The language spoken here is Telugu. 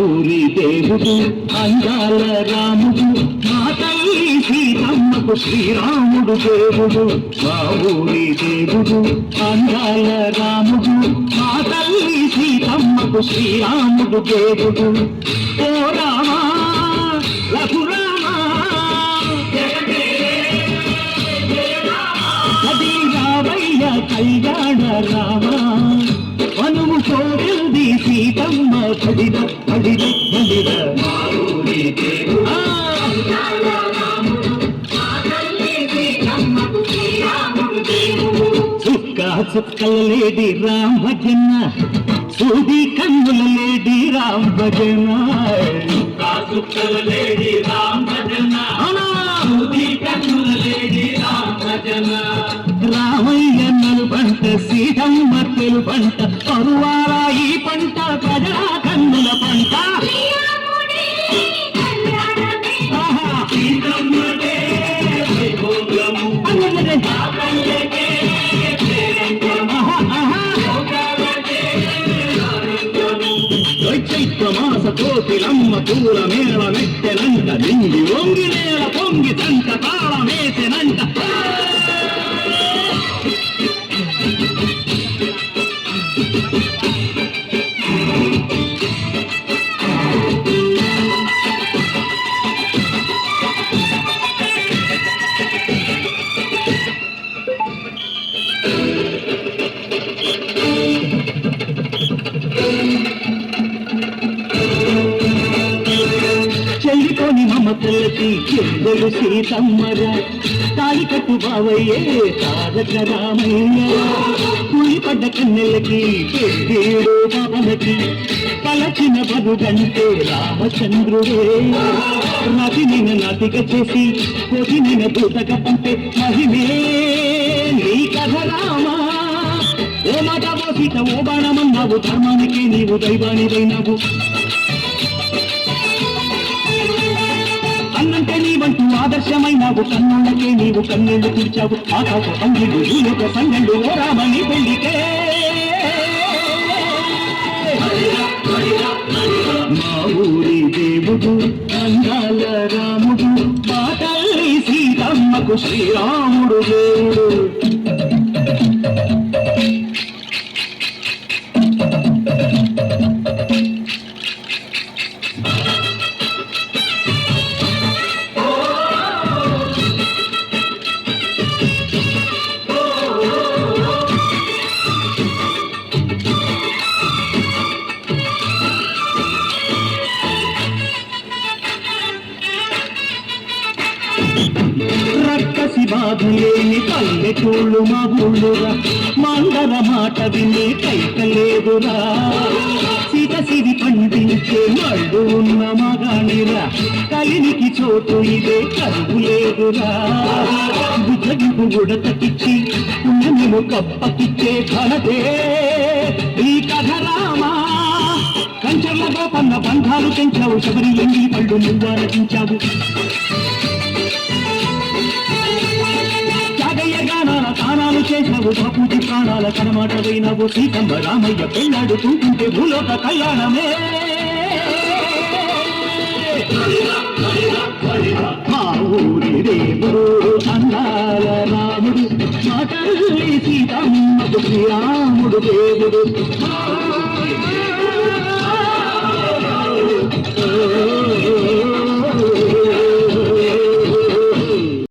ఊరి దేవుడు అందాల రాముడు, మా తల్లి సీతమ్మకు శ్రీరాముడు దేవుడు. మా ఊరి దేవుడు అందాల రాముడు, మా తల్లి సీతమ్మకు శ్రీరాముడు దేవుడు. ఓ రామా రఘురామా కది రావయ్య కళ్యాణ రామా, మనుము కోరింది సీతమ్మ పడిన పడిన పడిన. చుక్క చుక్కల లేడి రామ భజన, సూది కన్నుల లేడి రామ భజన. చుక్కల లేడి రామ భజన, సూది కన్నుల లేడి రామ భజన. రామయ్య నలు పంట సీతమ్మ తెలు పంట, పరువాల ఈ పంట ప్రజా కన్నుల పంట. చైత్ర మాస కోతిలమ్మ పూల మేళ మెట్టెనంట, నింగి వంగి నేల పొంగి తంట తాళమేసెనంట. చెల్లికొని మమతలకి చెల్లెలు సీతమ్మరా, తాళి కట్టు బావయ్యే తారక రామయ్య. కూలిపడ్డ కన్నెలకి పెద్దీడు పవనకి, పలచిన బరుగంటే రామచంద్రుడే. నదిని నదిగా చేసి కొదిన దూతక పంపే మహిమే నీ కథ రామా. ఓ మాట ఓ సీత ఓ బాణమన్నావు, ధర్మానికి నీవు దైవానివైనావు. అన్నంటే నీవంటూ ఆదర్శమైనావు, కన్నుళ్ళకే నీవు కన్నీళ్లు తీర్చావు. ఆకాశ పంగిడు యొక్క సంగండు ఓ రామని పెళ్లికే. మా ఊరి దేవుడు అందాల రాముడు, మా తల్లి సీతమ్మకు శ్రీరాముడు దేవుడు. రక్కసి బాధలేని పల్లెటూళ్ళు మా ఊళ్ళురా, మందర మాట వినే కైకలేదురా. సీత సిరి పండించే మళ్ళు ఉన్న మగానిరా, కలినికి చోటు ఇదే కరువు లేదురా. బుద్ధగిపు ఉడతకిచ్చి పుణ్యము కప్పకిచ్చే ఘనతే ఈ కథ రామా. కంచెల గోపన్న బంధాలు పెంచావు, శబరి ఎంగి పళ్ళు నువ్వు రచించావు. తానాలు చేసావు, బాపూజీ ప్రాణాల కనమాట పోయినావు. సీతమ్మ రామయ్య పెళ్ళాడుతుంటే భూలోక కళ్యాణమే. మా ఊరి దేవుడు అందాల రాముడు మా తల్లి సీతమ్మకు శ్రీరాముడు దేవుడు